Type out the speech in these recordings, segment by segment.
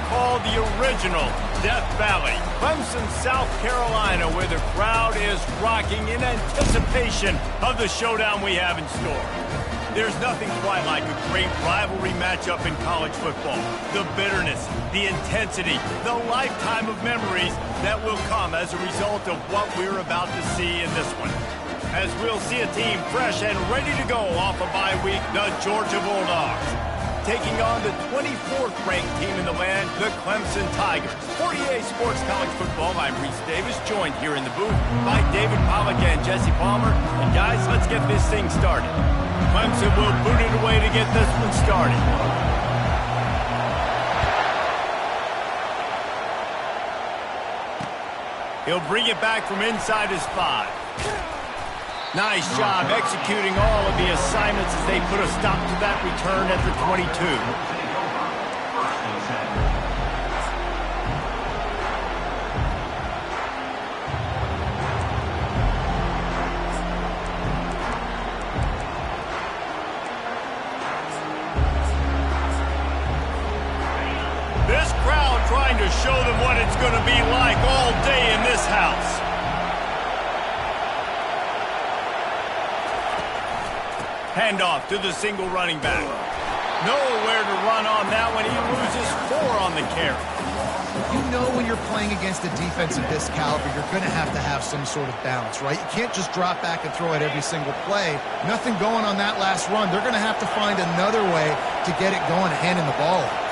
call the original Death Valley, Clemson, South Carolina, where the crowd is rocking in anticipation of the showdown we have in store. There's nothing quite like a great rivalry matchup in college football. The bitterness, the intensity, the lifetime of memories that will come as a result of what we're about to see in this one. As we'll see a team fresh and ready to go off a bye week, the Georgia Bulldogs, taking on the 24th ranked team in the land, the Clemson Tigers. For EA Sports College Football, I'm Reese Davis, joined here in the booth by David Pollack and Jesse Palmer. And guys, let's get this thing started. Clemson will boot it away to get this one started. He'll bring it back from inside his 5. Nice job executing all of the assignments as they put a stop to that return at the 22. This crowd trying to show them what it's going to be like all day in this house. Handoff to the single running back. Nowhere to run on that one. He loses 4 on the carry. You know when you're playing against a defense of this caliber, you're going to have some sort of balance, right? You can't just drop back and throw it every single play. Nothing going on that last run. They're going to have to find another way to get it going, handing the ball off.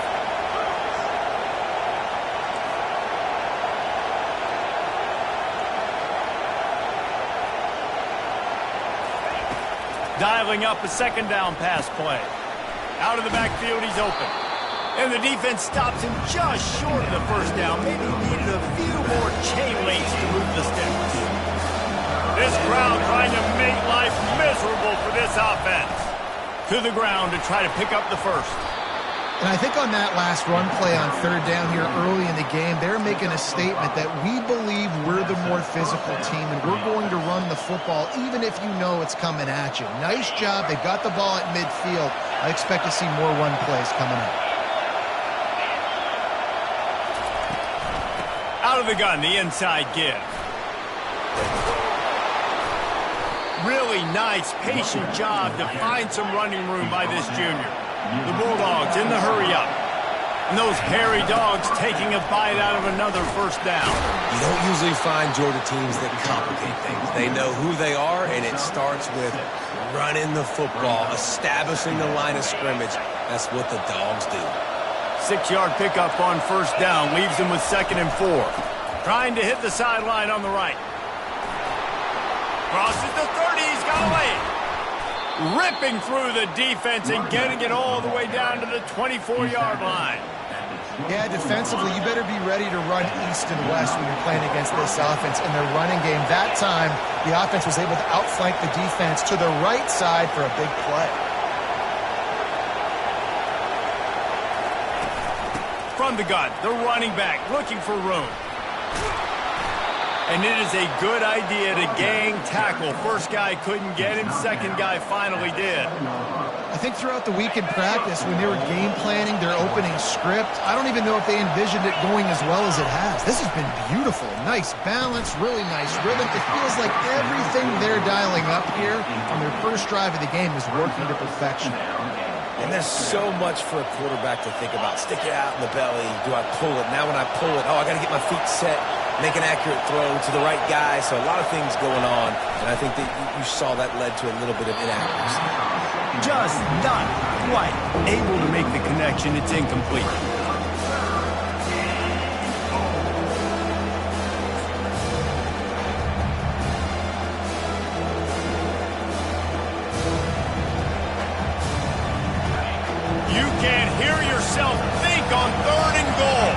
Dialing up a second down pass play. Out of the backfield, he's open. And the defense stops him just short of the first down. Maybe needed a few more chain links to move the sticks. This crowd trying to make life miserable for this offense. To the ground to try to pick up the first. And I think on that last run play on third down here early in the game, they're making a statement that we believe we're the more physical team and we're going to run the football even if you know it's coming at you. Nice job. They got the ball at midfield. I expect to see more run plays coming up. Out of the gun, the inside give. Really nice, patient job to find some running room by this junior. The Bulldogs in the hurry-up. And those hairy dogs taking a bite out of another first down. You don't usually find Georgia teams that complicate things. They know who they are, and it starts with running the football, establishing the line of scrimmage. That's what the Dogs do. 6-yard pickup on first down leaves them with 2nd and 4. Trying to hit the sideline on the right. Crosses the 30, he's got away. Ripping through the defense and getting it all the way down to the 24-yard line. Yeah, defensively, you better be ready to run east and west when you're playing against this offense in their running game. That time, the offense was able to outflank the defense to the right side for a big play. From the gun, the running back looking for room. And it is a good idea to gang tackle. First guy couldn't get him, second guy finally did. I think throughout the week in practice, when they were game planning their opening script, I don't even know if they envisioned it going as well as it has. This has been beautiful. Nice balance, really nice rhythm. It feels like everything they're dialing up here on their first drive of the game is working to perfection. And there's so much for a quarterback to think about. Stick it out in the belly. Do I pull it? Now when I pull it, I got to get my feet set. Make an accurate throw to the right guy. So a lot of things going on, and I think that you saw that led to a little bit of inaccuracy. Just not quite able to make the connection. It's incomplete. You can't hear yourself think on 3rd and goal.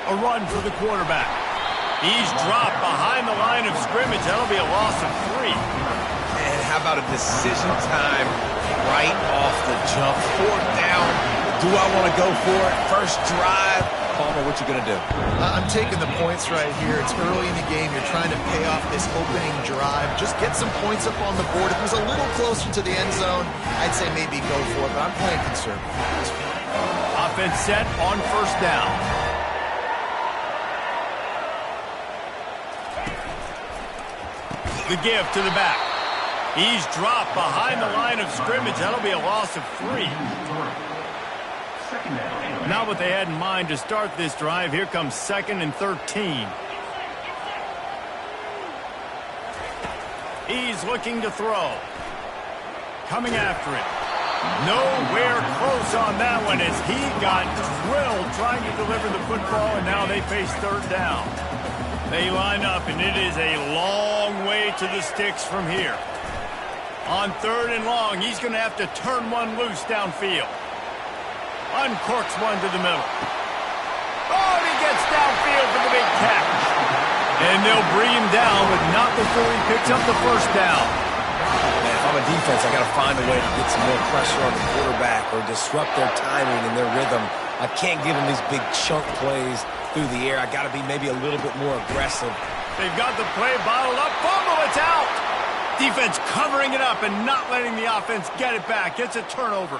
A run for the quarterback. He's dropped behind the line of scrimmage. That'll be a loss of 3. And how about a decision time right off the jump? 4th down. Do I want to go for it? First drive. Palmer, what you going to do? I'm taking the points right here. It's early in the game. You're trying to pay off this opening drive. Just get some points up on the board. If it was a little closer to the end zone, I'd say maybe go for it, but I'm playing conservative. offense set on first down. The give to the back. He's dropped behind the line of scrimmage. That'll be a loss of 3. Not what they had in mind to start this drive. Here comes 2nd and 13. He's looking to throw. Coming after it. Nowhere close on that one as he got drilled trying to deliver the football, and now they face 3rd down. They line up, and it is a long way to the sticks from here. On 3rd and long, he's going to have to turn one loose downfield. Uncorks one to the middle. Oh, and he gets downfield for the big catch. And they'll bring him down, but not before he picks up the first down. Man, if I'm a defense, I got to find a way to get some more pressure on the quarterback or disrupt their timing and their rhythm. I can't give them these big chunk plays through the air. I got to be maybe a little bit more aggressive. They've got the play bottled up. Fumble, it's out. Defense covering it up and not letting the offense get it back. It's a turnover.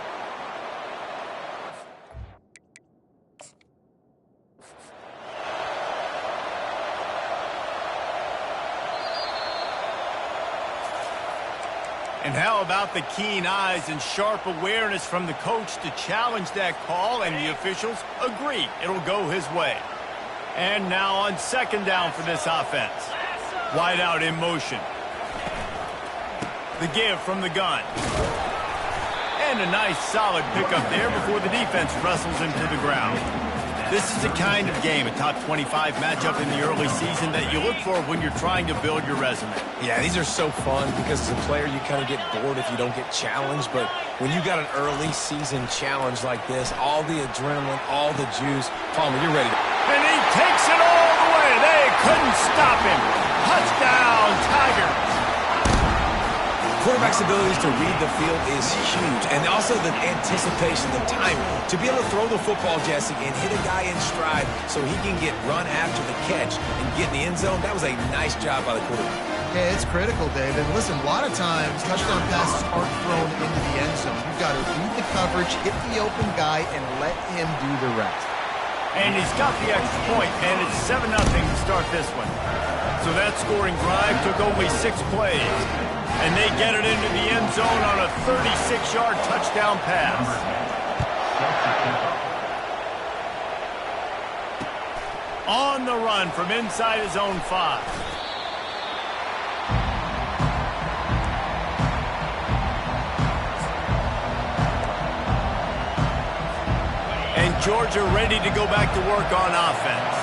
And how about the keen eyes and sharp awareness from the coach to challenge that call, and the officials agree it'll go his way. And now on 2nd down for this offense. Wide out in motion. The give from the gun. And a nice solid pickup there before the defense wrestles him to the ground. This is the kind of game, a top 25 matchup in the early season, that you look for when you're trying to build your resume. Yeah, these are so fun because as a player, you kind of get bored if you don't get challenged. But when you got an early season challenge like this, all the adrenaline, all the juice, Palmer, you're ready. And he takes it all the way. They couldn't stop him. Touchdown, Tigers. Quarterback's abilities to read the field is huge, and also the anticipation, the timing. To be able to throw the football, Jesse, and hit a guy in stride so he can get run after the catch and get in the end zone, that was a nice job by the quarterback. Yeah, it's critical, David. Listen, a lot of times touchdown passes aren't thrown into the end zone. You've got to read the coverage, hit the open guy, and let him do the rest. And he's got the extra point, and it's 7-0 to start this one. So that scoring drive took only 6 plays. And they get it into the end zone on a 36-yard touchdown pass. On the run from inside his own 5. And Georgia ready to go back to work on offense.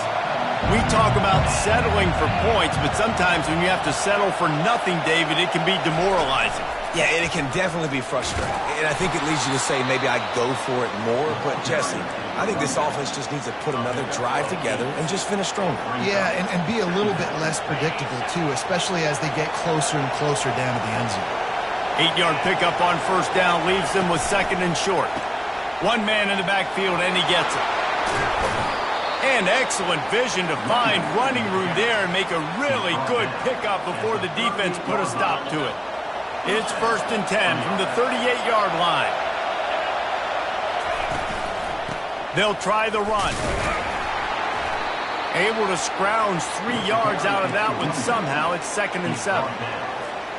We talk about settling for points, but sometimes when you have to settle for nothing, David, it can be demoralizing. Yeah, and it can definitely be frustrating. And I think it leads you to say maybe I go for it more. But, Jesse, I think this offense just needs to put another drive together and just finish stronger. Yeah, and be a little bit less predictable, too, especially as they get closer and closer down to the end zone. 8-yard pickup on first down leaves them with 2nd and short. One man in the backfield, and he gets it. And excellent vision to find running room there and make a really good pickup before the defense put a stop to it. It's 1st and 10 from the 38-yard line. They'll try the run. Able to scrounge 3 yards out of that one somehow. It's 2nd and 7.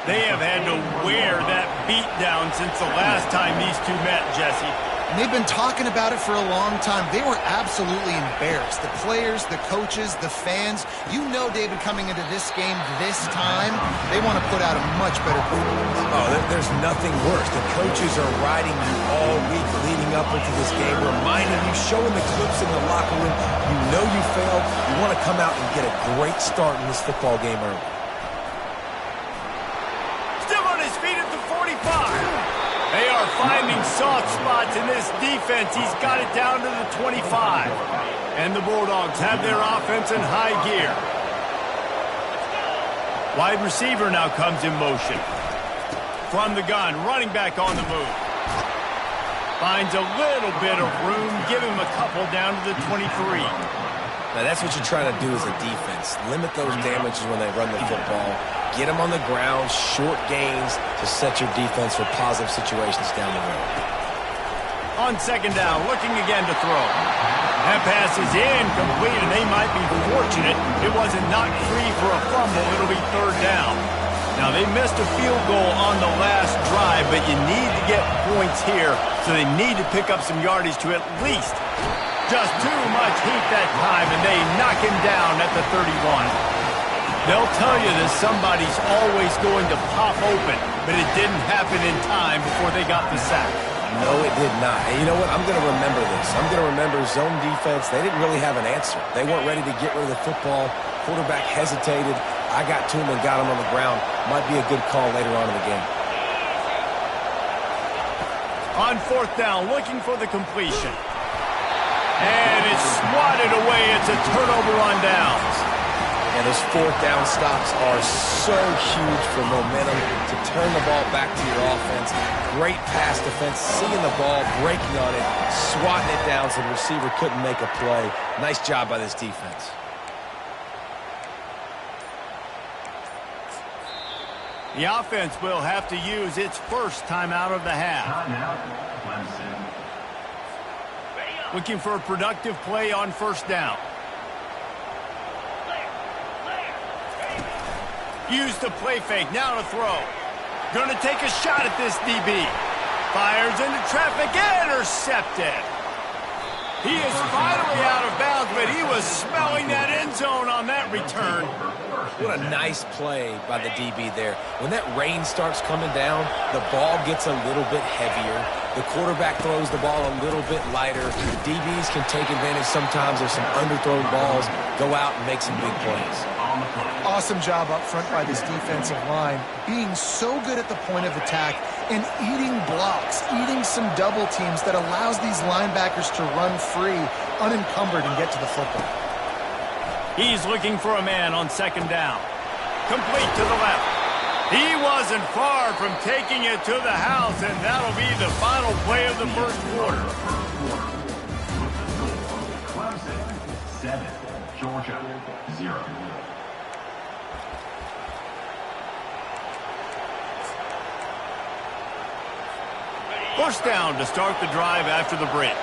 They have had to wear that beat down since the last time these two met, Jesse. And they've been talking about it for a long time. They were absolutely embarrassed. The players, the coaches, the fans. You know, David, coming into this game this time, they want to put out a much better performance. Oh, there's nothing worse. The coaches are riding you all week leading up into this game, reminding you, showing the clips in the locker room. You know you failed. You want to come out and get a great start in this football game early. Still on his feet at the 45. They are finding soft spots in this defense. He's got it down to the 25. And the Bulldogs have their offense in high gear. Wide receiver now comes in motion. From the gun, running back on the move. Finds a little bit of room. Give him a couple down to the 23. Now, that's what you're trying to do as a defense. Limit those damages when they run the football. Get them on the ground, short gains to set your defense for positive situations down the road. On second down, looking again to throw. That pass is incomplete, and they might be fortunate it wasn't knocked free for a fumble. It'll be third down. Now, they missed a field goal on the last drive, but you need to get points here, so they need to pick up some yardage to at least just too much heat that time, and they knock him down at the 31. They'll tell you that somebody's always going to pop open, but it didn't happen in time before they got the sack. No, it did not. And you know what? I'm going to remember this. I'm going to remember zone defense. They didn't really have an answer. They weren't ready to get rid of the football. Quarterback hesitated. I got to him and got him on the ground. Might be a good call later on in the game. On fourth down, looking for the completion. And it's swatted away. It's a turnover on downs. And those fourth down stops are so huge for momentum to turn the ball back to your offense. Great pass defense, seeing the ball, breaking on it, swatting it down so the receiver couldn't make a play. Nice job by this defense. The offense will have to use its first time out of the half. Looking for a productive play on first down. Use the play fake, now to throw. Going to take a shot at this DB. Fires into traffic, intercepted. He is finally out of bounds, but he was smelling that end zone on that return. What a nice play by the DB there. When that rain starts coming down, the ball gets a little bit heavier. The quarterback throws the ball a little bit lighter. The DBs can take advantage sometimes of some underthrown balls, go out and make some big plays. Awesome job up front by this defensive line, being so good at the point of attack and eating blocks, eating some double teams that allows these linebackers to run free, unencumbered, and get to the football. He's looking for a man on second down. Complete to the left. He wasn't far from taking it to the house, and that'll be the final play of the first quarter. Clemson 7, Georgia 0. First down to start the drive after the break.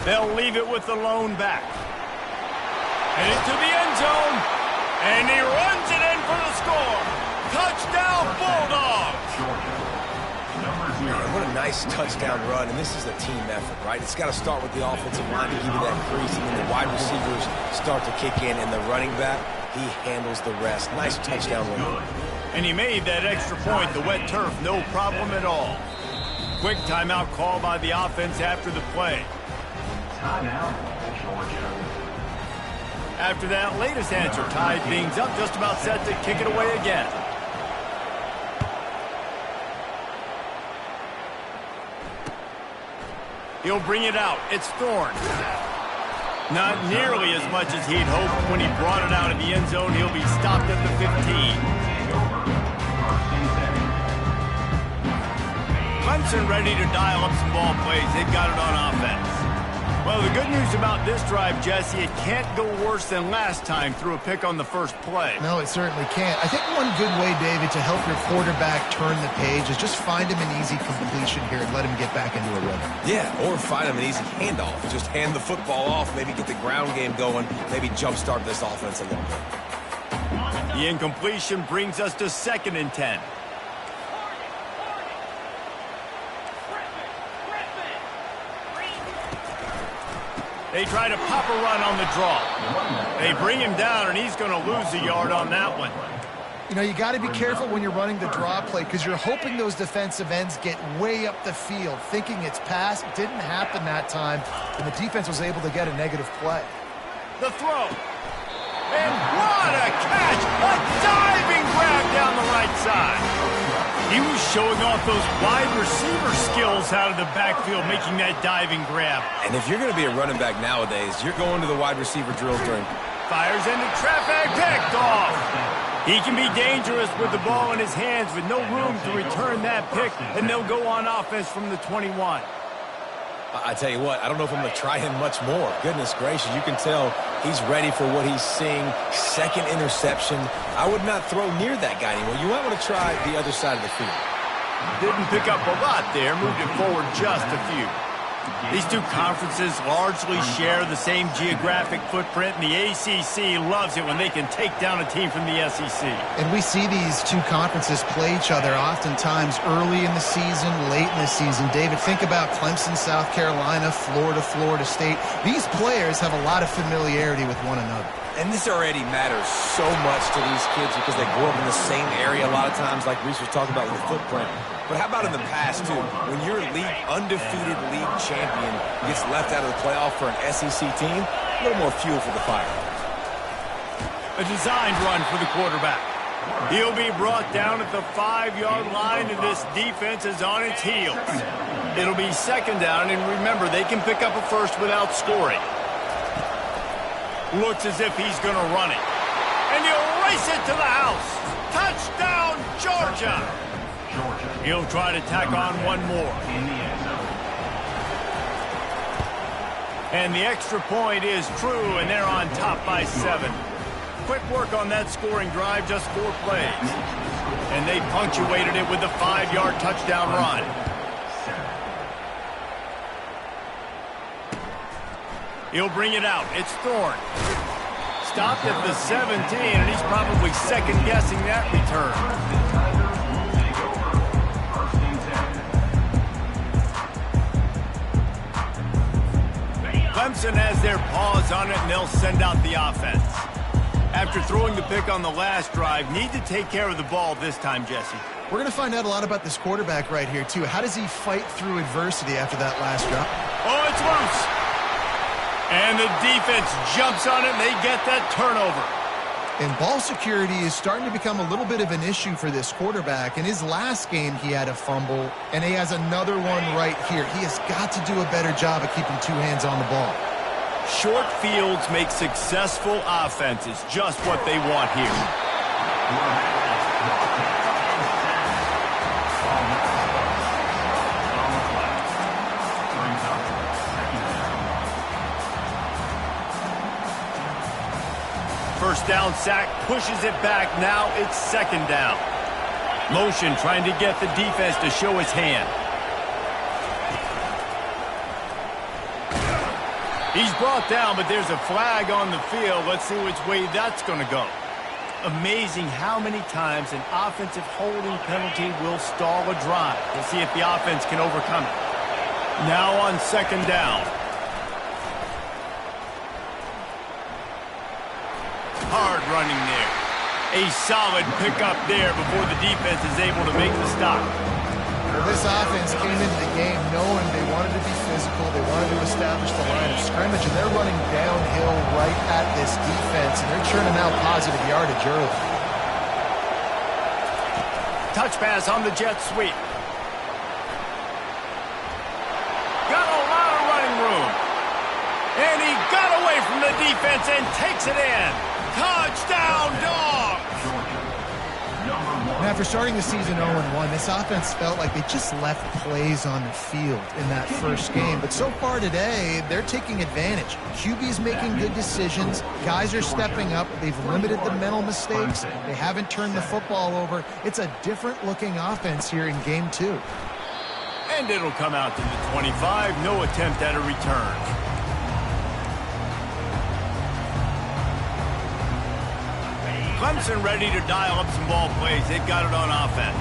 They'll leave it with the lone back. And into the end zone. And he runs it in for the score. Touchdown, Bulldogs! What a nice touchdown run, and this is a team effort, right? It's got to start with the offensive line to give you that crease, and then the wide receivers start to kick in, and the running back, he handles the rest. Nice touchdown run. And he made that extra point, the wet turf, no problem at all. Quick timeout call by the offense after the play. Timeout, Georgia. After that latest answer tied things up, just about set to kick it away again. He'll bring it out. It's Thorne. Not nearly as much as he'd hoped when he brought it out of the end zone. He'll be stopped at the 15. Clemson ready to dial up some ball plays. They've got it on offense. Well, the good news about this drive, Jesse, it can't go worse than last time through a pick on the first play. No, it certainly can't. I think one good way, David, to help your quarterback turn the page is just find him an easy completion here and let him get back into a rhythm. Yeah, or find him an easy handoff. Just hand the football off, maybe get the ground game going, maybe jumpstart this offense a little bit. The incompletion brings us to 2nd and 10. They try to pop a run on the draw. They bring him down, and he's going to lose a yard on that one. You know, you got to be careful when you're running the draw play because you're hoping those defensive ends get way up the field, thinking it's pass. It didn't happen that time, and the defense was able to get a negative play. The throw. And what a catch! A diving grab down the right side. He was showing off those wide receiver skills out of the backfield, making that diving grab. And if you're going to be a running back nowadays, you're going to the wide receiver drills during. Fires into traffic, picked off. He can be dangerous with the ball in his hands with no room to return that pick, and they'll go on offense from the 21. I tell you what, I don't know if I'm going to try him much more. Goodness gracious, you can tell he's ready for what he's seeing. 2nd interception. I would not throw near that guy anymore. You might want to try the other side of the field. Didn't pick up a lot there, moved it forward just a few. These two conferences largely share the same geographic footprint, and the ACC loves it when they can take down a team from the SEC. And we see these two conferences play each other oftentimes early in the season, late in the season. David, think about Clemson, South Carolina, Florida, Florida State. These players have a lot of familiarity with one another. And this already matters so much to these kids because they grew up in the same area a lot of times, like Reese was talking about with the footprint. But how about in the past, too? When your undefeated league champion gets left out of the playoff for an SEC team, a little more fuel for the fire. A designed run for the quarterback. He'll be brought down at the 5-yard line, and this defense is on its heels. It'll be second down, and remember, they can pick up a first without scoring. Looks as if he's going to run it. And he'll race it to the house. Touchdown, Georgia! He'll try to tack on one more. And the extra point is true, and they're on top by 7. Quick work on that scoring drive, just 4 plays. And they punctuated it with a 5-yard touchdown run. He'll bring it out. It's Thorne. Stopped at the 17, and he's probably second-guessing that return. Clemson has their paws on it, and they'll send out the offense. After throwing the pick on the last drive, need to take care of the ball this time, Jesse. We're going to find out a lot about this quarterback right here, too. How does he fight through adversity after that last drop? Oh, it's loose. And the defense jumps on it, and they get that turnover. And ball security is starting to become a little bit of an issue for this quarterback. In his last game, he had a fumble, and he has another one right here. He has got to do a better job of keeping 2 hands on the ball. Short fields make successful offenses, just what they want here. First down sack, pushes it back. Now it's second down. Motion trying to get the defense to show his hand. He's brought down, but there's a flag on the field. Let's see which way that's going to go. Amazing how many times an offensive holding penalty will stall a drive. We'll see if the offense can overcome it. Now on second down. Hard running there. A solid pickup there before the defense is able to make the stop. Well, this offense came into the game knowing they wanted to be physical, they wanted to establish the line of scrimmage, and they're running downhill right at this defense, and they're churning out positive yardage early. Touch pass on the jet sweep. Got a lot of running room. And he got away from the defense and takes it in. Touchdown, Dogs! Now, after starting the season 0-1, this offense felt like they just left plays on the field in that first game. But so far today, they're taking advantage. QB's making good decisions. Guys are stepping up. They've limited the mental mistakes. They haven't turned the football over. It's a different-looking offense here in Game 2. And it'll come out to the 25. No attempt at a return. Clemson ready to dial up some ball plays. They've got it on offense.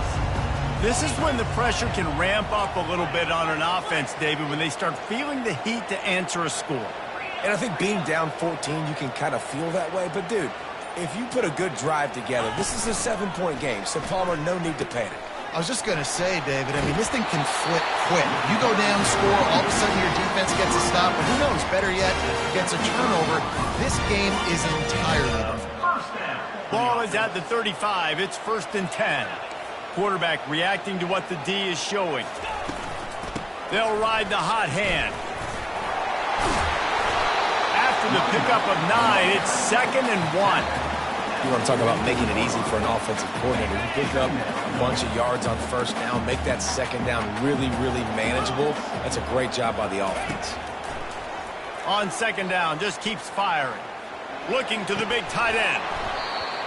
This is when the pressure can ramp up a little bit on an offense, David, when they start feeling the heat to answer a score. And I think being down 14, you can kind of feel that way. But, dude, if you put a good drive together, this is a 7-point game. So, Palmer, no need to panic. I was just going to say, David, I mean, this thing can flip quick. You go down, score, all of a sudden your defense gets a stop. But who knows, better yet, gets a turnover. This game is entirely different. Ball is at the 35. It's 1st and 10. Quarterback reacting to what the D is showing. They'll ride the hot hand. After the pickup of 9, it's 2nd and 1. You want to talk about making it easy for an offensive coordinator. You pick up a bunch of yards on first down, make that second down really, really manageable. That's a great job by the offense. On second down, just keeps firing. Looking to the big tight end.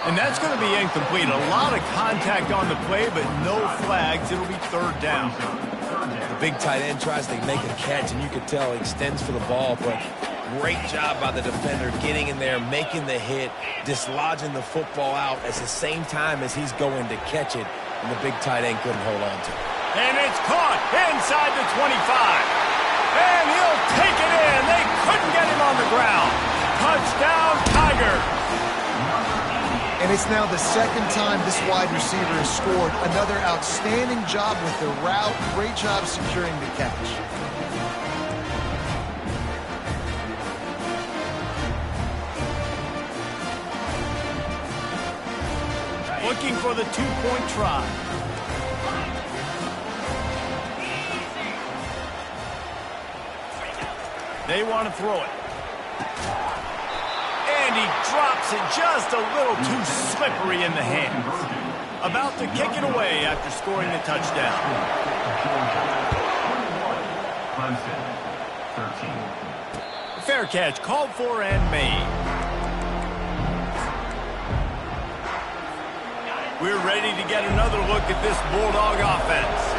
And that's going to be incomplete. A lot of contact on the play, but no flags. It'll be third down. The big tight end tries to make a catch, and you can tell he extends for the ball, but great job by the defender getting in there, making the hit, dislodging the football out at the same time as he's going to catch it, and the big tight end couldn't hold on to it. And it's caught inside the 25. And he'll take it in. They couldn't get him on the ground. Touchdown, Tigers. And it's now the second time this wide receiver has scored. Another outstanding job with the route. Great job securing the catch. Looking for the two-point try. They want to throw it. And he drops it just a little too slippery in the hands. About to kick it away after scoring the touchdown. Fair catch called for and made. We're ready to get another look at this Bulldog offense.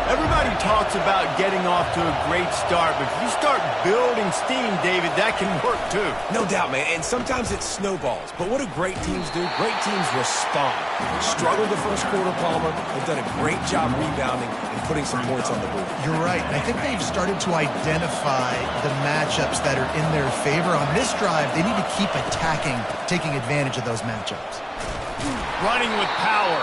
Everybody talks about getting off to a great start, but if you start building steam, David, that can work too. No doubt, man, and sometimes it snowballs. But what do great teams do? Great teams respond. Struggled the first quarter, Palmer. They've done a great job rebounding and putting some points on the board. You're right. I think they've started to identify the matchups that are in their favor. On this drive, they need to keep attacking, taking advantage of those matchups. Running with power.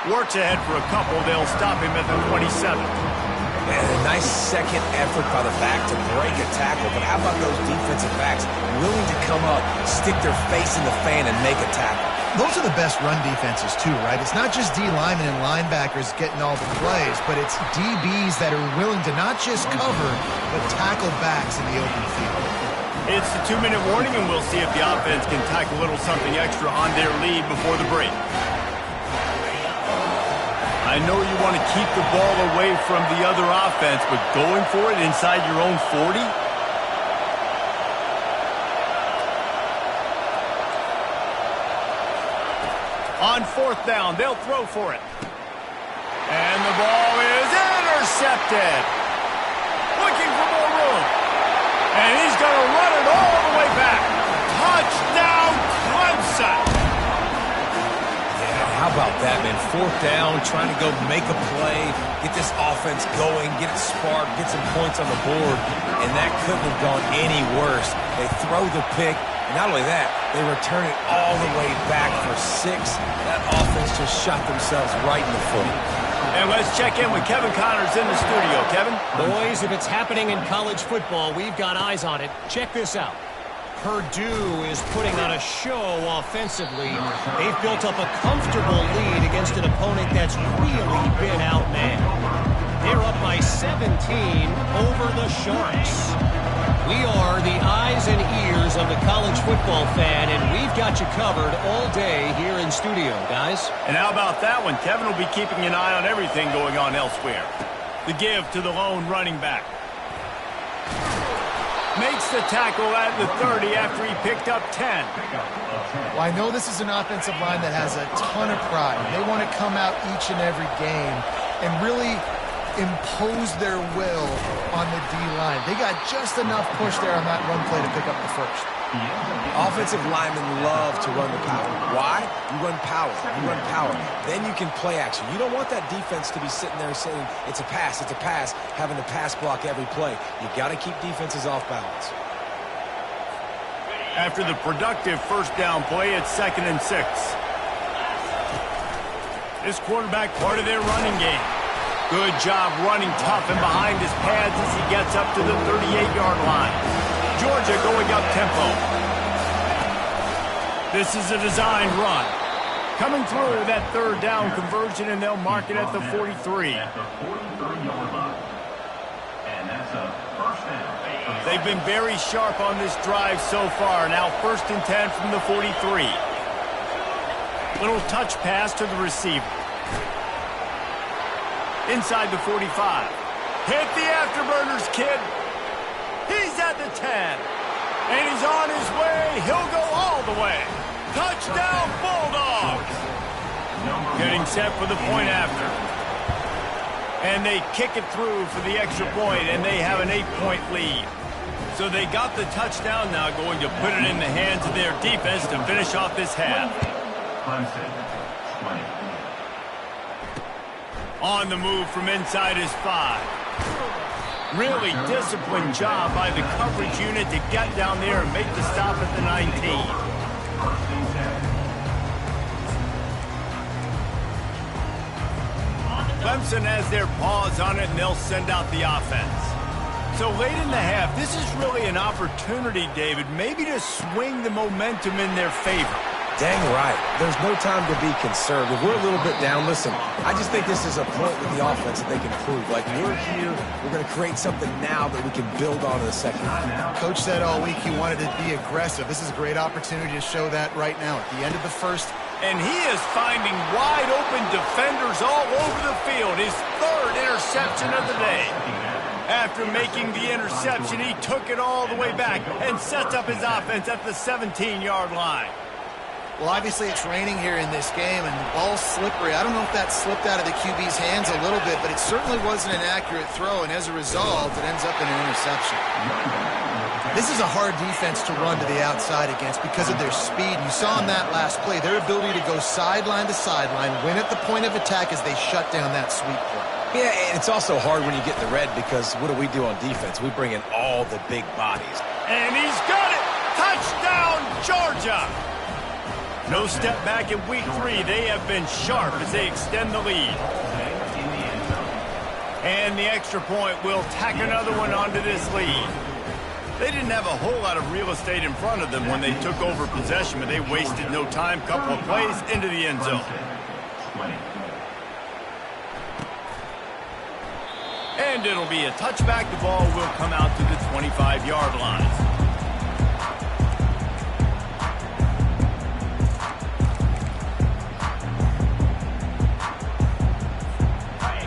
Works ahead for a couple. They'll stop him at the 27. And a nice second effort by the back to break a tackle. But how about those defensive backs willing to come up, stick their face in the fan, and make a tackle? Those are the best run defenses too, right? It's not just D linemen and linebackers getting all the plays, but it's DBs that are willing to not just cover, but tackle backs in the open field. It's the 2-minute warning, and we'll see if the offense can tack a little something extra on their lead before the break. I know you want to keep the ball away from the other offense, but going for it inside your own 40? On fourth down, they'll throw for it. And the ball is intercepted. Looking for more room. And he's going to run it all the way back. Touchdown, Clemson. How about that, man? Fourth down, trying to go make a play, get this offense going, get it sparked, get some points on the board, and that couldn't have gone any worse. They throw the pick, and not only that, they return it all the way back for 6. That offense just shot themselves right in the foot. And let's check in with Kevin Connors in the studio. Kevin? Boys, if it's happening in college football, we've got eyes on it. Check this out. Purdue is putting on a show offensively. They've built up a comfortable lead against an opponent that's really been outmanned. They're up by 17 over the Sharks. We are the eyes and ears of the college football fan, and we've got you covered all day here in studio, guys. And how about that one? Kevin will be keeping an eye on everything going on elsewhere. The give to the lone running back. Makes the tackle at the 30 after he picked up 10. Well, I know this is an offensive line that has a ton of pride. They want to come out each and every game and really impose their will on the D-line. They got just enough push there on that run play to pick up the first. Offensive linemen love to run the power. Why? You run power. You run power. Then you can play action. You don't want that defense to be sitting there saying, it's a pass, having to pass block every play. You got to keep defenses off balance. After the productive first down play, it's 2nd and 6. This quarterback part of their running game. Good job running tough and behind his pads as he gets up to the 38-yard line. Georgia going up tempo. This is a designed run. Coming through that third down conversion, and they'll mark it at the 43. They've been very sharp on this drive so far. Now 1st and 10 from the 43. Little touch pass to the receiver. Inside the 45. Hit the afterburners, kid. He's at the 10. And he's on his way. He'll go all the way. Touchdown, Bulldogs! Getting set for the point after. And they kick it through for the extra point, and they have an 8-point lead. So they got the touchdown, now going to put it in the hands of their defense to finish off this half. Clemson, 20. On the move from inside his 5. Really disciplined job by the coverage unit to get down there and make the stop at the 19. Clemson has their paws on it, and they'll send out the offense. So late in the half, this is really an opportunity, David, maybe to swing the momentum in their favor. Dang right. There's no time to be concerned. If we're a little bit down, listen, I just think this is a point with the offense that they can prove. Like, we're here, we're going to create something now that we can build on in the second half. Coach said all week he wanted to be aggressive. This is a great opportunity to show that right now at the end of the first. And he is finding wide open defenders all over the field. His 3rd interception of the day. After making the interception, he took it all the way back and sets up his offense at the 17-yard line. Well, obviously it's raining here in this game, and the ball's slippery. I don't know if that slipped out of the QB's hands a little bit, but it certainly wasn't an accurate throw, and as a result, it ends up in an interception. This is a hard defense to run to the outside against because of their speed. You saw in that last play, their ability to go sideline to sideline, win at the point of attack as they shut down that sweep play. Yeah, and it's also hard when you get the red because what do we do on defense? We bring in all the big bodies. And he's got it! Touchdown, Georgia! No step back in week 3. They have been sharp as they extend the lead. And the extra point will tack another one onto this lead. They didn't have a whole lot of real estate in front of them when they took over possession, but they wasted no time. Couple of plays into the end zone. And it'll be a touchback. The ball will come out to the 25-yard line.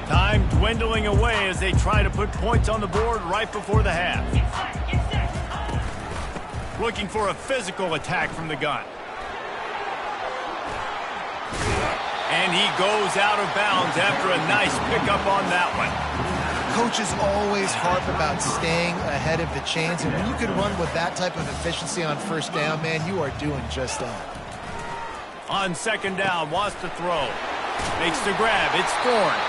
Time dwindling away as they try to put points on the board right before the half. Looking for a physical attack from the gun. And he goes out of bounds after a nice pickup on that one. Coaches always harp about staying ahead of the chains, and when you can run with that type of efficiency on first down, man, you are doing just that. On second down, wants to throw. Makes the grab. It's Thorne.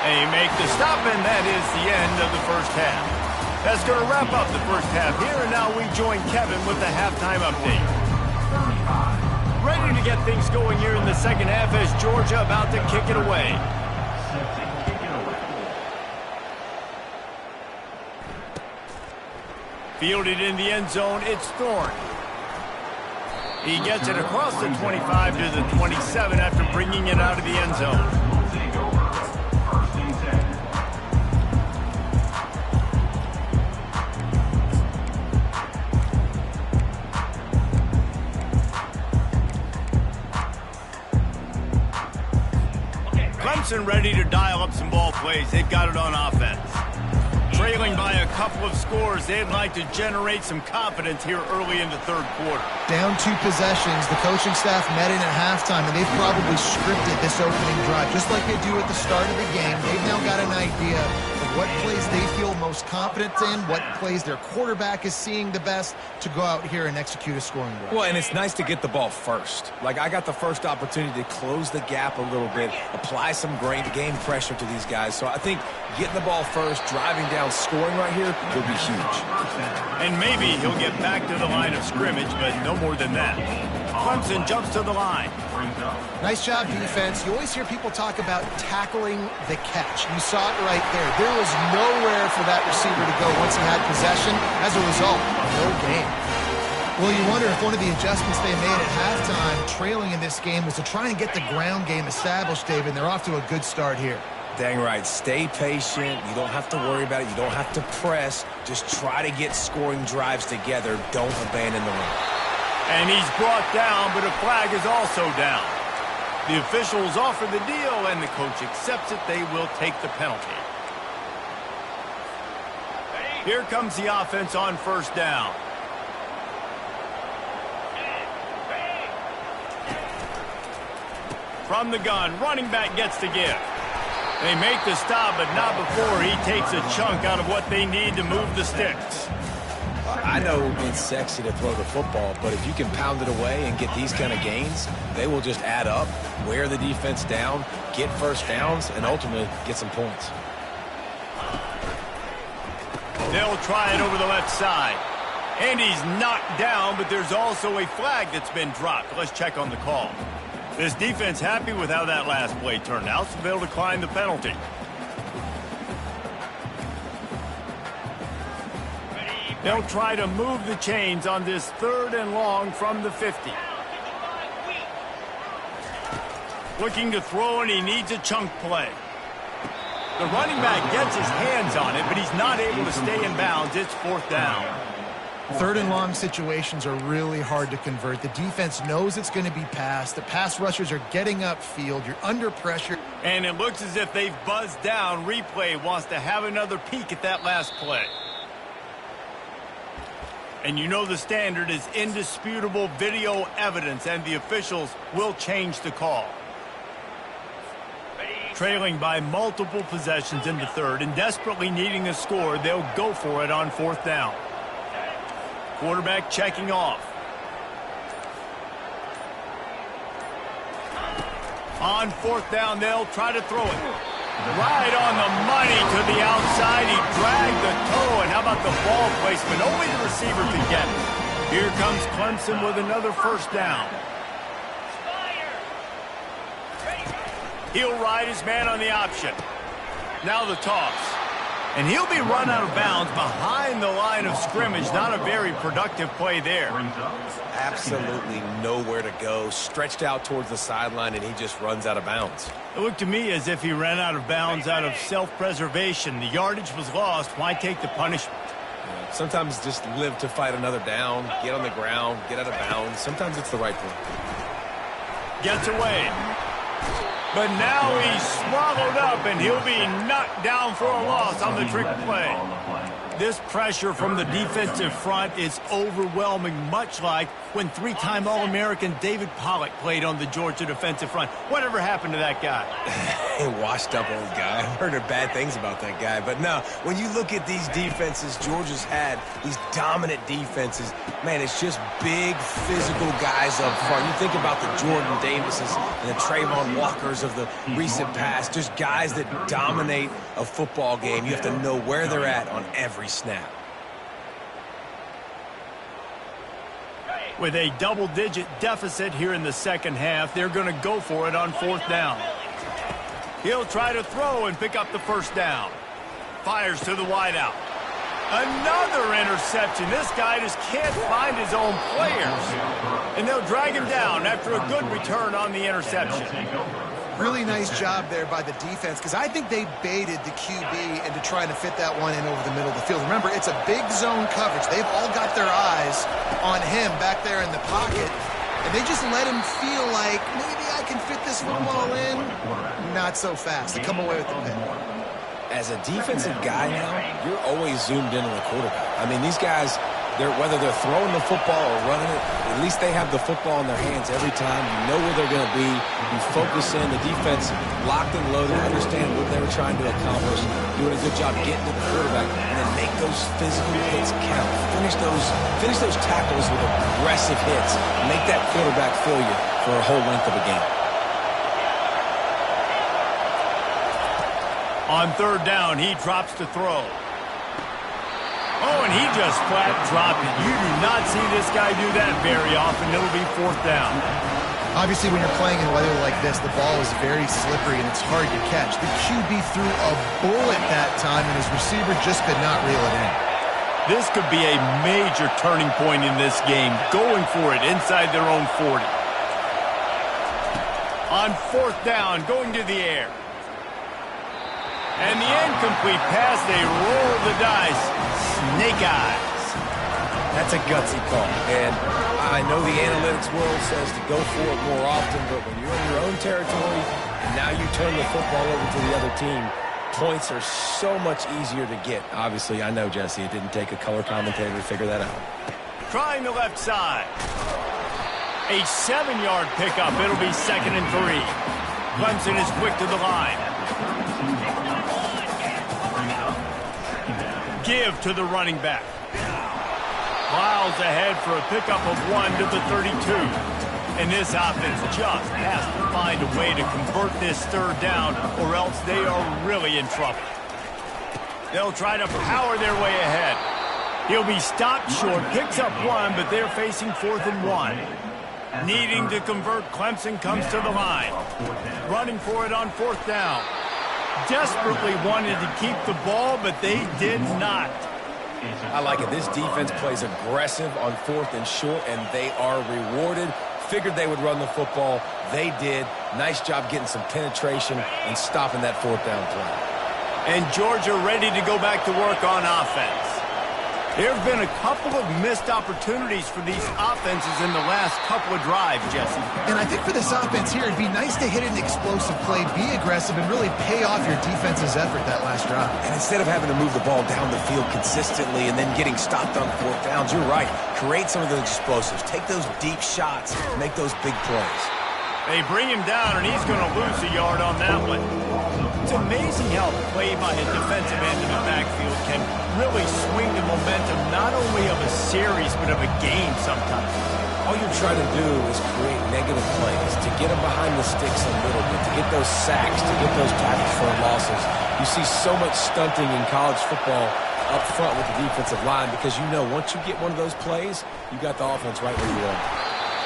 They make the stop, and that is the end of the first half. That's going to wrap up the first half here, and now we join Kevin with the halftime update. Ready to get things going here in the second half as Georgia about to kick it away. Fielded in the end zone, it's Thorne. He gets it across the 25 to the 27 after bringing it out of the end zone. Clemson ready to dial up some ball plays. They've got it on offense. Trailing by a couple of scores, they'd like to generate some confidence here early in the third quarter. Down 2 possessions, the coaching staff met in at halftime, and they've probably scripted this opening drive. Just like they do at the start of the game, they've now got an idea of what plays they feel most confident in, what plays their quarterback is seeing the best to go out here and execute a scoring drive. Well, and it's nice to get the ball first. Like, I got the first opportunity to close the gap a little bit, apply some game pressure to these guys. So I think getting the ball first, driving down, scoring right here will be huge. And maybe he'll get back to the line of scrimmage, but no more than that. Clemson jumps to the line. Nice job, defense. You always hear people talk about tackling the catch. You saw it right there. There was nowhere for that receiver to go once he had possession. As a result, no gain. Well, you wonder if one of the adjustments they made at halftime, trailing in this game, was to try and get the ground game established, David, and they're off to a good start here. Dang right. Stay patient. You don't have to worry about it. You don't have to press. Just try to get scoring drives together. Don't abandon the run. And he's brought down, but a flag is also down. The officials offer the deal, and the coach accepts it. They will take the penalty. Here comes the offense on first down. From the gun, running back gets the give. They make the stop, but not before he takes a chunk out of what they need to move the sticks. I know it's sexy to throw the football, but if you can pound it away and get these kind of gains, they will just add up, wear the defense down, get first downs, and ultimately get some points. They'll try it over the left side. And he's knocked down, but there's also a flag that's been dropped. Let's check on the call. This defense happy with how that last play turned out, so they'll decline the penalty. They'll try to move the chains on this 3rd and long from the 50. Looking to throw, and he needs a chunk play. The running back gets his hands on it, but he's not able to stay in bounds. It's 4th down. 3rd and long situations are really hard to convert. The defense knows it's going to be passed. The pass rushers are getting upfield. You're under pressure. And it looks as if they've buzzed down. Replay wants to have another peek at that last play. And you know the standard is indisputable video evidence, and the officials will change the call. Trailing by multiple possessions in the 3rd and desperately needing a score, they'll go for it on 4th down. Quarterback checking off. On 4th down, they'll try to throw it. Right on the money to the outside. He dragged the toe, and how about the ball placement? Only the receiver could get it. Here comes Clemson with another 1st down. He'll ride his man on the option. Now the toss. And he'll be run out of bounds behind the line of scrimmage. Not a very productive play there. Absolutely nowhere to go. Stretched out towards the sideline, and he just runs out of bounds. It looked to me as if he ran out of bounds out of self-preservation. The yardage was lost. Why take the punishment? Sometimes just live to fight another down, get on the ground, get out of bounds. Sometimes it's the right thing. Gets away. But now he's swallowed up, and he'll be knocked down for a loss on the trick play. This pressure from the defensive front is overwhelming, much like when 3-time All-American David Pollock played on the Georgia defensive front. Whatever happened to that guy? A washed-up old guy. I've heard bad things about that guy. But no, when you look at these defenses Georgia's had, these dominant defenses, man, it's just big, physical guys up front. You think about the Jordan Davises and the Trayvon Walkers of the recent past, just guys that dominate a football game. You have to know where they're at on every snap. With a double-digit deficit here in the 2nd half, they're going to go for it on 4th down. He'll try to throw and pick up the 1st down. Fires to the wideout. Another interception. This guy just can't find his own players. And they'll drag him down after a good return on the interception. Really nice job there by the defense, because I think they baited the QB into trying to fit that one in over the middle of the field. Remember, it's a big zone coverage. They've all got their eyes on him back there in the pocket, and they just let him feel like, maybe I can fit this football in. Not so fast. They come away with the pick. As a defensive guy now, you're always zoomed in on the quarterback. I mean, these guys, whether they're throwing the football or running it, at least they have the football in their hands every time. You know where they're going to be. You focus in. The defense locked and loaded, understand what they were trying to accomplish, doing a good job getting to the quarterback, and then make those physical hits count. Finish those tackles with aggressive hits. Make that quarterback feel you for a whole length of a game. On 3rd down, he drops to throw. Oh, and he just flat dropped it. You do not see this guy do that very often. It'll be 4th down. Obviously, when you're playing in weather like this, the ball is very slippery and it's hard to catch. The QB threw a bullet that time, and his receiver just could not reel it in. This could be a major turning point in this game, going for it inside their own 40. On 4th down, going to the air. And the incomplete pass, they roll the dice. Snake eyes. That's a gutsy call. And I know the analytics world says to go for it more often, but when you're in your own territory and now you turn the football over to the other team, points are so much easier to get. Obviously, I know, Jesse, it didn't take a color commentator to figure that out. Trying the left side. A 7-yard pickup. It'll be 2nd and 3. Clemson is quick to the line. Give to the running back. Miles ahead for a pickup of 1 to the 32. And this offense just has to find a way to convert this 3rd down, or else they are really in trouble. They'll try to power their way ahead. He'll be stopped short, picks up 1, but they're facing 4th and 1. Needing to convert, Clemson comes to the line. Running for it on 4th down. Desperately wanted to keep the ball, but they did not. I like it. This defense plays aggressive on 4th and short, and they are rewarded. Figured they would run the football. They did. Nice job getting some penetration and stopping that 4th down play. And Georgia ready to go back to work on offense. There have been a couple of missed opportunities for these offenses in the last couple of drives, Jesse. And I think for this offense here, it'd be nice to hit an explosive play, be aggressive, and really pay off your defense's effort that last drive. And instead of having to move the ball down the field consistently and then getting stopped on 4th downs, you're right. Create some of those explosives. Take those deep shots. Make those big plays. They bring him down, and he's going to lose a yard on that one. It's amazing how play by a defensive end in the backfield can really swing the momentum not only of a series but of a game sometimes. All you're trying to do is create negative plays, to get them behind the sticks a little bit, to get those sacks, to get those tackles for losses. You see so much stunting in college football up front with the defensive line because you know once you get one of those plays, you got the offense right where you want.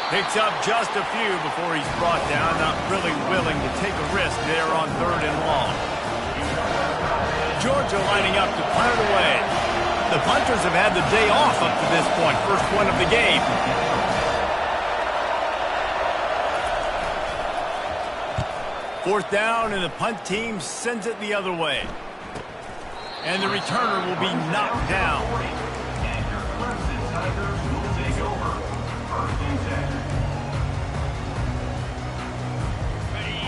Picks up just a few before he's brought down, not really willing to take a risk there on 3rd and long. Georgia lining up to punt it away. The punters have had the day off up to this point, first one of the game. Fourth down, and the punt team sends it the other way. And the returner will be knocked down.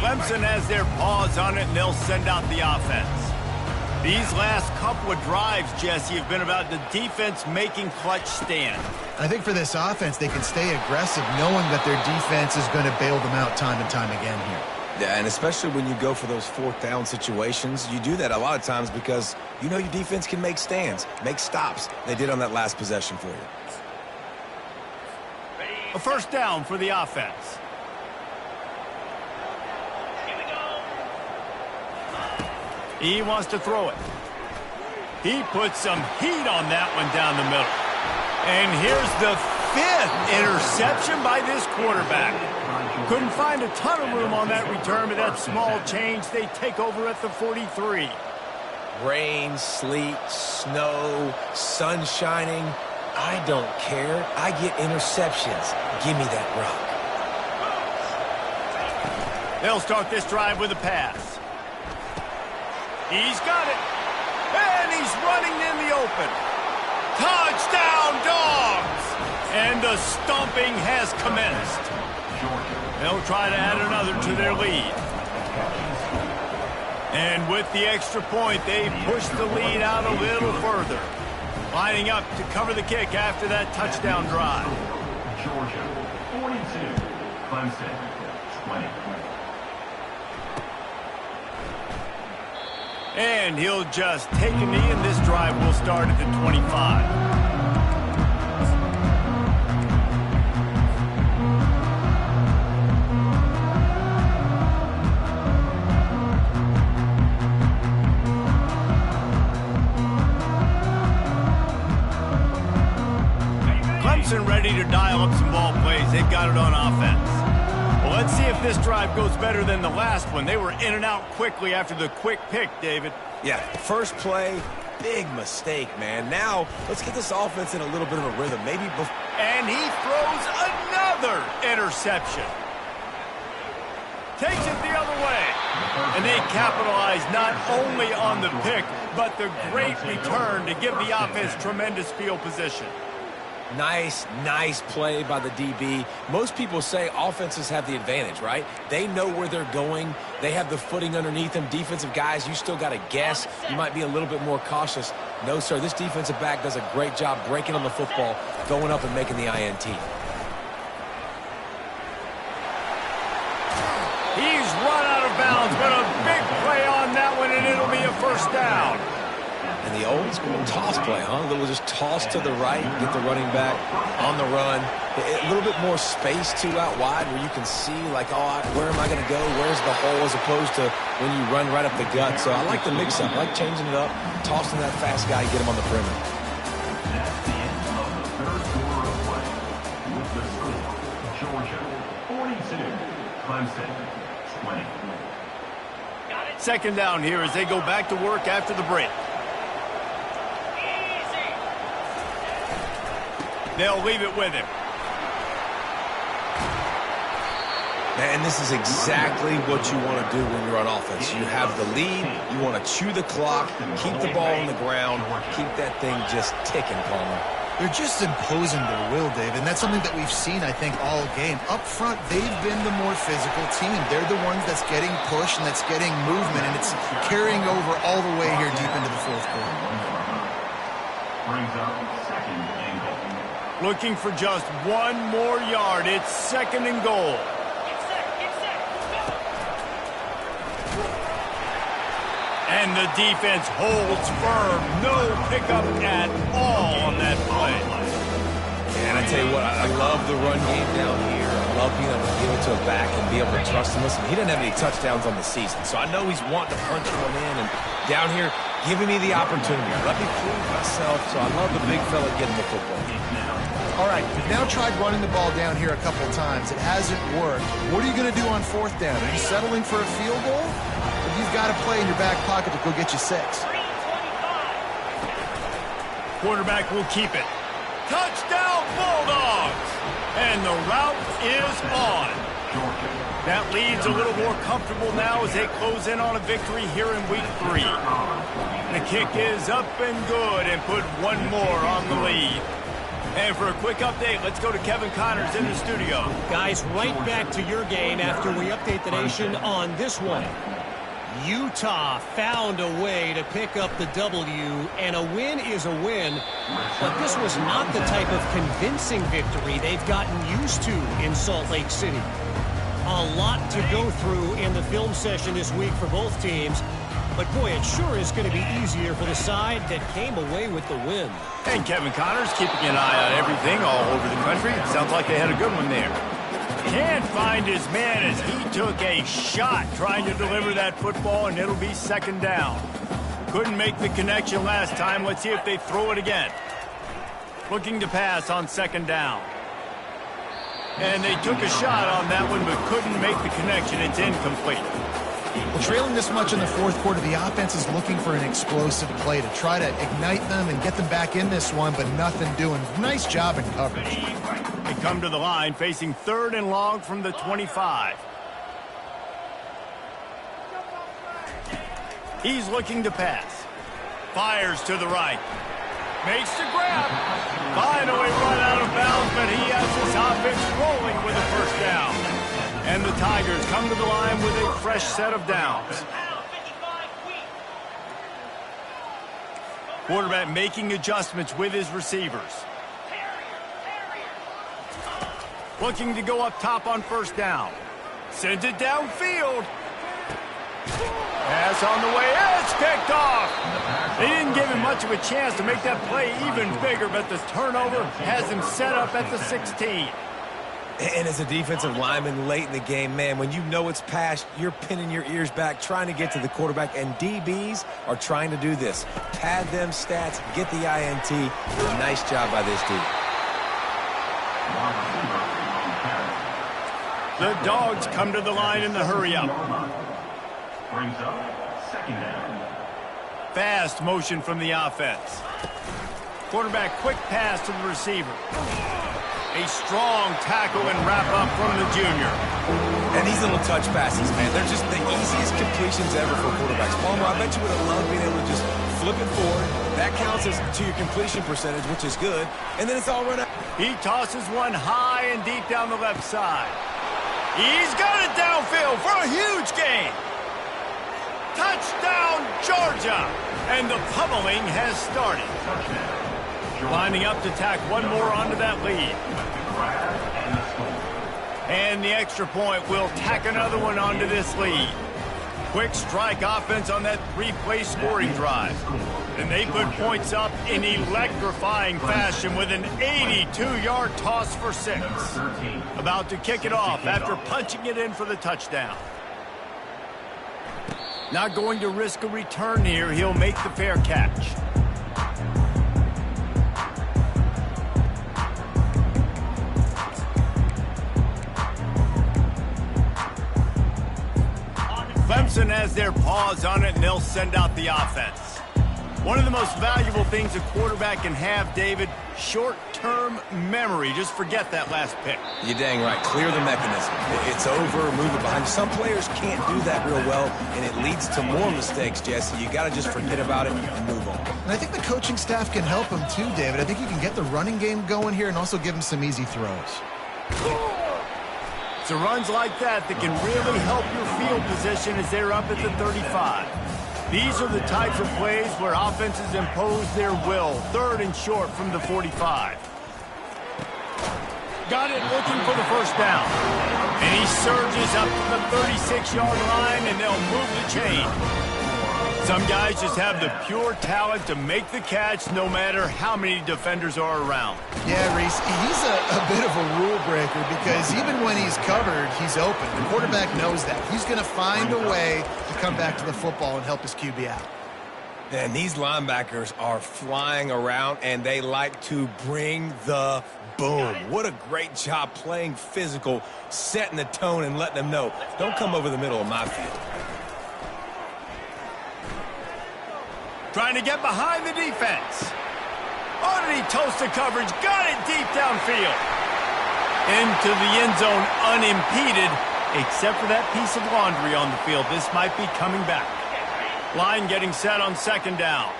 Clemson has their paws on it, and they'll send out the offense. These last couple of drives, Jesse, have been about the defense making clutch stand. I think for this offense, they can stay aggressive knowing that their defense is going to bail them out time and time again here. Yeah, and especially when you go for those 4th down situations, you do that a lot of times because you know your defense can make stands, make stops. They did on that last possession for you. A 1st down for the offense. He wants to throw it. He puts some heat on that one down the middle. And here's the 5th interception by this quarterback. Couldn't find a ton of room on that return, but that small change, they take over at the 43. Rain, sleet, snow, sun shining. I don't care. I get interceptions. Give me that rock. They'll start this drive with a pass. He's got it. And he's running in the open. Touchdown, Dogs! And the stomping has commenced. They'll try to add another to their lead. And with the extra point, they push the lead out a little further. Lining up to cover the kick after that touchdown drive. Georgia 42, Clemson 20. And he'll just take a knee, and this drive will start at the 25. Clemson ready to dial up some ball plays. They've got it on offense. Well, let's see if this drive goes better than the last one. They were in and out quickly after the quick pick, David. Yeah, first play, big mistake, man. Now, let's get this offense in a little bit of a rhythm. And he throws another interception. Takes it the other way. And they capitalize not only on the pick, but the great return to give the offense tremendous field position. Nice play by the DB. Most people say offenses have the advantage, right? They know where they're going. They have the footing underneath them. Defensive guys, you still got to guess. You might be a little bit more cautious. No, sir, this defensive back does a great job breaking on the football, going up and making the INT. first down. And the old school toss play, huh? A little just toss to the right, get the running back on the run. A little bit more space, too, out wide where you can see, like, oh, where am I going to go? Where's the hole, as opposed to when you run right up the gut. So I like the mix-up. I like changing it up, tossing that fast guy, get him on the perimeter. That's the end of the third quarter of play. With the score, Georgia 42, Clemson 20. Second down here as they go back to work after the break. They'll leave it with him. And this is exactly what you want to do when you're on offense. You have the lead. You want to chew the clock, keep the ball on the ground, keep that thing just ticking, Palmer. They're just imposing their will, Dave, and that's something that we've seen, I think, all game. Up front, they've been the more physical team. They're the ones that's getting pushed and that's getting movement, and it's carrying over all the way here deep into the fourth quarter. Brings up second and goal. Looking for just one more yard. It's second and goal. And the defense holds firm. No pickup at all on that play. And I tell you what, I love the run game down here. I love being able to give it to a back and be able to trust him. Listen, he doesn't have any touchdowns on the season, so I know he's wanting to punch one in. And down here, giving me the opportunity. Let me prove myself. So I love the big fella getting the football. All right, you've now tried running the ball down here a couple times. It hasn't worked. What are you going to do on fourth down? Are you settling for a field goal? Or you've got a play in your back pocket to go get you 6? Quarterback will keep it. Touchdown, Bulldogs! And the route is on. That lead's a little more comfortable now as they close in on a victory here in week 3. The kick is up and good, and put one more on the lead. And for a quick update, let's go to Kevin Connors in the studio. Guys, right back to your game after we update the nation on this one. Utah found a way to pick up the W, and a win is a win. But this was not the type of convincing victory they've gotten used to in Salt Lake City. A lot to go through in the film session this week for both teams. But, boy, it sure is going to be easier for the side that came away with the win. And Kevin Connors keeping an eye on everything all over the country. Sounds like they had a good one there. Can't find his man as he took a shot trying to deliver that football, and it'll be second down. Couldn't make the connection last time. Let's see if they throw it again. Looking to pass on second down. And they took a shot on that one but couldn't make the connection. It's incomplete. Well, trailing this much in the fourth quarter, the offense is looking for an explosive play to try to ignite them and get them back in this one, but nothing doing. Nice job in coverage. They come to the line facing third and long from the 25. He's looking to pass. Fires to the right. Makes the grab. Finally run out of bounds, but he has this offense rolling with a first down. And the Tigers come to the line with a fresh set of downs. Quarterback making adjustments with his receivers. Looking to go up top on first down. Sends it downfield. Pass on the way. It's picked off. They didn't give him much of a chance to make that play even bigger, but the turnover has him set up at the 16. And as a defensive lineman late in the game, man, when you know it's past, you're pinning your ears back, trying to get to the quarterback, and DBs are trying to do this. Pad them stats, get the INT. Nice job by this dude. The Dogs come to the line in the hurry-up. Brings up second down. Fast motion from the offense. Quarterback quick pass to the receiver. A strong tackle and wrap-up from the junior. And these little touch passes, man, they're just the easiest completions ever for quarterbacks. Palmer, I bet you would have loved being able to just flip it forward. That counts as to your completion percentage, which is good. And then it's all run out. He tosses one high and deep down the left side. He's got it downfield for a huge gain. Touchdown, Georgia! And the pummeling has started. Lining up to tack one more onto that lead. And the extra point will tack another one onto this lead. Quick strike offense on that three-play scoring drive. And they put points up in electrifying fashion with an 82-yard toss for 6. About to kick it off after punching it in for the touchdown. Not going to risk a return here. He'll make the fair catch. Clemson has their paws on it, and they'll send out the offense. One of the most valuable things a quarterback can have, David, short-term memory. Just forget that last pick. You're dang right. Clear the mechanism. It's over, move it behind. Some players can't do that real well, and it leads to more mistakes, Jesse. You got to just forget about it and move on. And I think the coaching staff can help him too, David. I think you can get the running game going here and also give him some easy throws. It's runs like that that can really help your field position as they're up at the 35. These are the types of plays where offenses impose their will. 3rd and short from the 45. Got it looking for the first down. And he surges up to the 36-yard line, and they'll move the chain. Some guys just have the pure talent to make the catch no matter how many defenders are around. Yeah, Reese, he's a bit of a rule breaker because even when he's covered, he's open. The quarterback knows that. He's going to find a way to come back to the football and help his QB out. And these linebackers are flying around, and they like to bring the boom. What a great job playing physical, setting the tone, and letting them know, don't come over the middle of my field. Trying to get behind the defense. Oh, did he toast the coverage? Got it deep downfield. Into the end zone unimpeded, except for that piece of laundry on the field. This might be coming back. Line getting set on 2nd down.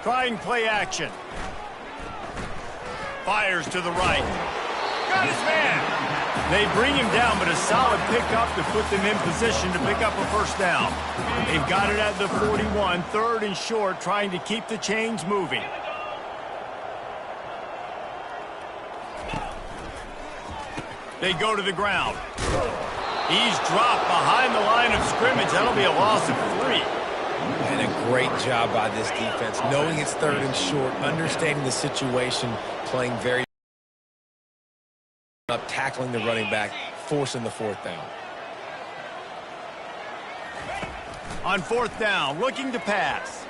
Trying play action. Fires to the right. Got his man. They bring him down, but a solid pickup to put them in position to pick up a first down. They've got it at the 41, 3rd and short, trying to keep the chains moving. They go to the ground. He's dropped behind the line of scrimmage. That'll be a loss of 3. And a great job by this defense, knowing it's 3rd and short, understanding the situation, playing very up, tackling the running back, forcing the 4th down. On 4th down, looking to pass.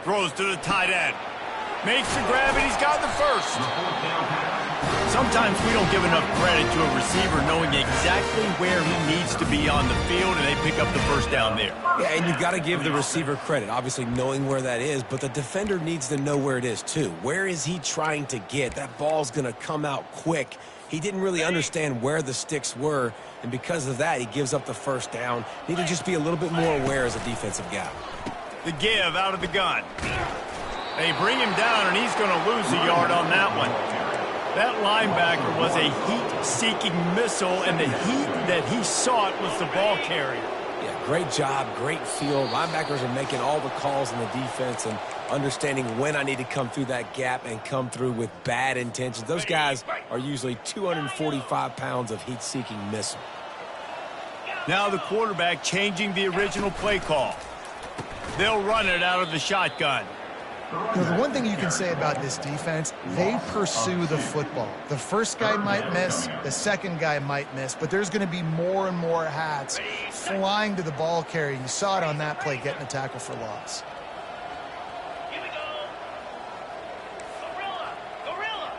Throws to the tight end. Makes the grab, and he's got the first. Sometimes we don't give enough credit to a receiver knowing exactly where he needs to be on the field, and they pick up the first down there. Yeah, and you've got to give the receiver credit, obviously knowing where that is, but the defender needs to know where it is too. Where is he trying to get? That ball's going to come out quick. He didn't really understand where the sticks were, and because of that, he gives up the first down. Need to just be a little bit more aware as a defensive guy. The give out of the gun. They bring him down, and he's going to lose a yard on that one. That linebacker was a heat-seeking missile, and the heat that he sought was the ball carrier. Yeah, great job, great feel. Linebackers are making all the calls in the defense and understanding when I need to come through that gap and come through with bad intentions. Those guys are usually 245 pounds of heat-seeking missile. Now the quarterback changing the original play call. They'll run it out of the shotgun. You know, the one thing you can say about this defense, they pursue the football. The first guy might miss, the second guy might miss, but there's going to be more and more hats flying to the ball carrier. You saw it on that play, getting a tackle for loss. Here we go. Gorilla.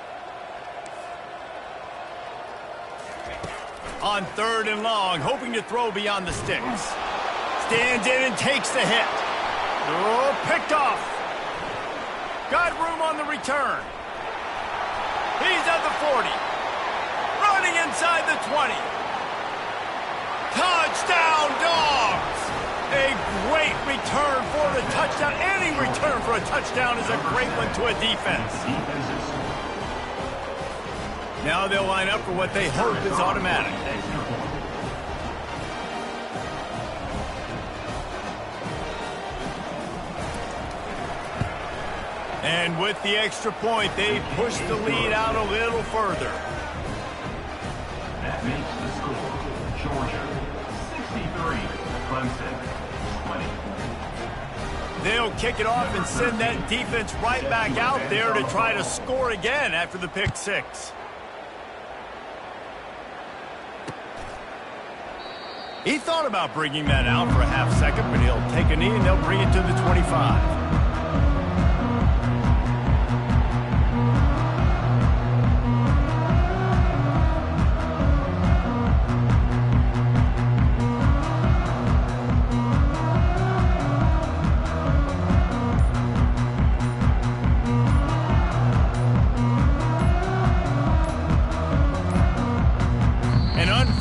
On 3rd and long, hoping to throw beyond the sticks. Stands in and takes the hit. Oh, picked off. Got room on the return. He's at the 40. Running inside the 20. Touchdown, Dogs! A great return for the touchdown. Any return for a touchdown is a great one to a defense. Now they'll line up for what they hope is automatic. And with the extra point, they push the lead out a little further. That makes the score Georgia 63, Clemson 20. They'll kick it off and send that defense right back out there to try to score again after the pick six. He thought about bringing that out for a half second, but he'll take a knee and they'll bring it to the 25.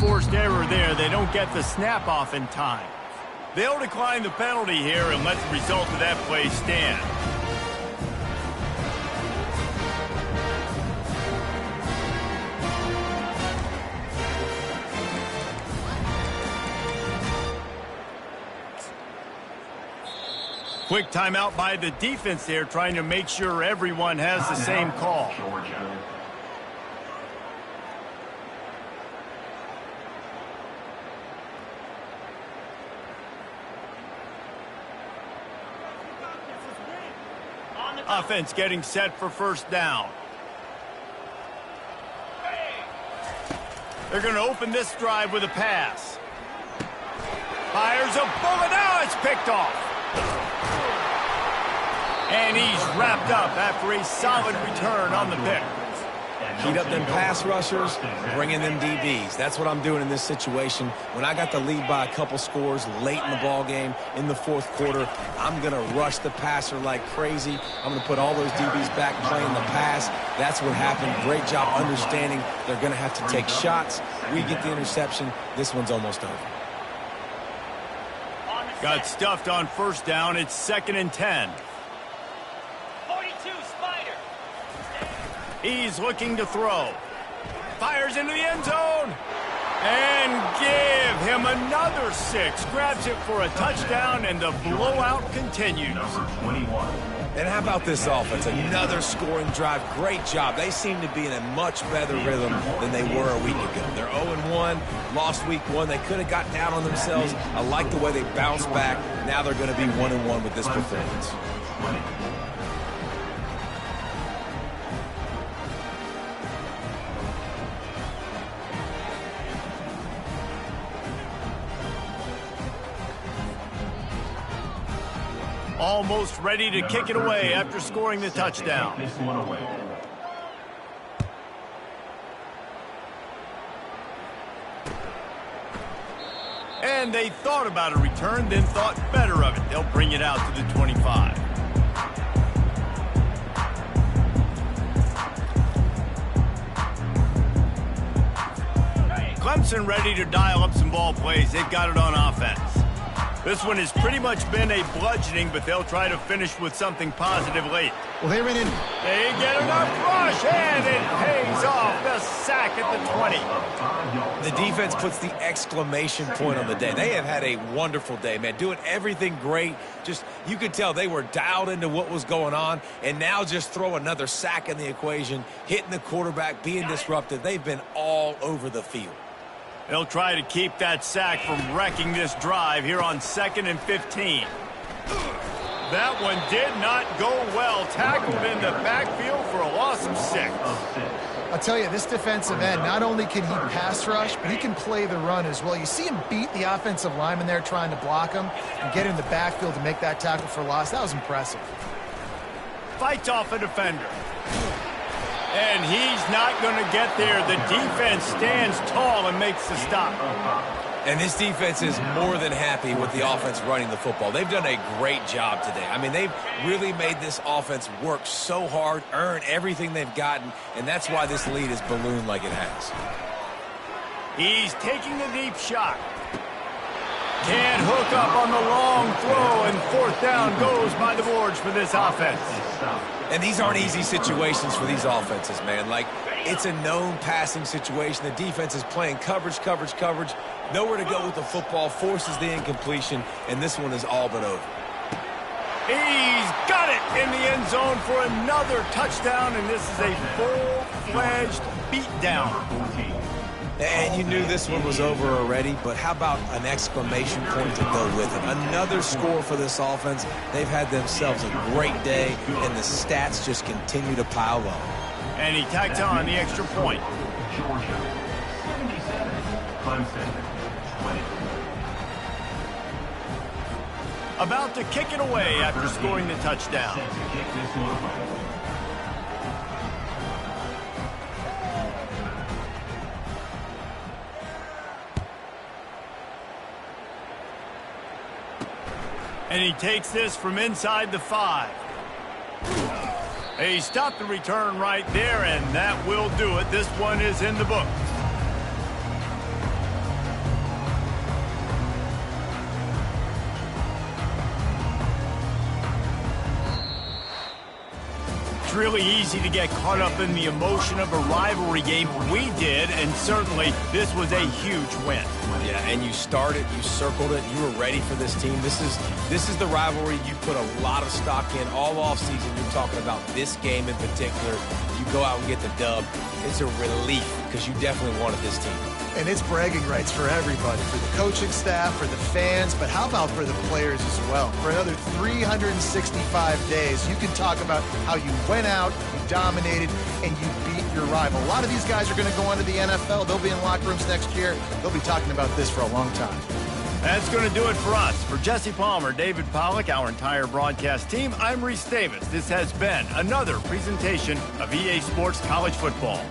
Forced error there. They don't get the snap off in time. They'll decline the penalty here and let the result of that play stand. Quick timeout by the defense there, trying to make sure everyone has the same call. Georgia. Offense getting set for first down. They're going to open this drive with a pass. Fires a bullet. Now it's picked off. And he's wrapped up after a solid return on the pick. Heat up them pass rushers, bring in them DBs. That's what I'm doing in this situation. When I got the lead by a couple scores late in the ball game in the fourth quarter, I'm going to rush the passer like crazy. I'm going to put all those DBs back playing the pass. That's what happened. Great job understanding they're going to have to take shots. We get the interception. This one's almost over. Got stuffed on first down. It's 2nd and 10. 42, Spider. He's looking to throw. Fires into the end zone. And give him another 6. Grabs it for a touchdown, and the blowout continues. Number 21. And how about this offense? Another scoring drive. Great job. They seem to be in a much better rhythm than they were a week ago. They're 0-1, lost week 1. They could have got down on themselves. I like the way they bounced back. Now they're going to be 1-1 with this performance. Almost ready to kick it away after scoring the touchdown. This one away. And they thought about a return, then thought better of it. They'll bring it out to the 25. Clemson ready to dial up some ball plays. They've got it on offense. This one has pretty much been a bludgeoning, but they'll try to finish with something positive late. Well, they ran in. They get enough rush, and it pays off. The sack at the 20. The defense puts the exclamation point on the day. They have had a wonderful day, man. Doing everything great. Just, you could tell they were dialed into what was going on, and now just throw another sack in the equation, hitting the quarterback, being disruptive. They've been all over the field. They'll try to keep that sack from wrecking this drive here on 2nd and 15. That one did not go well. Tackled in the backfield for a loss of 6. I'll tell you, this defensive end, not only can he pass rush, but he can play the run as well. You see him beat the offensive lineman there trying to block him and get in the backfield to make that tackle for loss. That was impressive. Fights off a defender. And he's not going to get there. The defense stands tall and makes the stop. And this defense is more than happy with the offense running the football. They've done a great job today. I mean, they've really made this offense work so hard, earn everything they've gotten, and that's why this lead is ballooned like it has. He's taking the deep shot. Can't hook up on the long throw, and 4th down goes by the boards for this offense. And these aren't easy situations for these offenses, man. Like, it's a known passing situation. The defense is playing coverage. Nowhere to go with the football, forces the incompletion, and this one is all but over. He's got it in the end zone for another touchdown, and this is a full-fledged beatdown. And you knew this one was over already, but how about an exclamation point to go with it? Another score for this offense. They've had themselves a great day, and the stats just continue to pile up. And he tacked on the extra point. Georgia, 77. Clemson, 20. About to kick it away after scoring the touchdown. Set to kick this one away. And he takes this from inside the 5. He stopped the return right there, and that will do it. This one is in the book. It's really easy to get caught up in the emotion of a rivalry game. We did, and certainly this was a huge win. Yeah, and you started, you circled it, you were ready for this team. This is the rivalry you put a lot of stock in all offseason. You're talking about this game in particular. You go out and get the dub. It's a relief because you definitely wanted this team. And it's bragging rights for everybody, for the coaching staff, for the fans, but how about for the players as well? For another 365 days, you can talk about how you went out, you dominated, and you beat your rival. A lot of these guys are going to go on to the NFL. They'll be in locker rooms next year. They'll be talking about this for a long time. That's going to do it for us. For Jesse Palmer, David Pollack, our entire broadcast team, I'm Reese Davis. This has been another presentation of EA Sports College Football.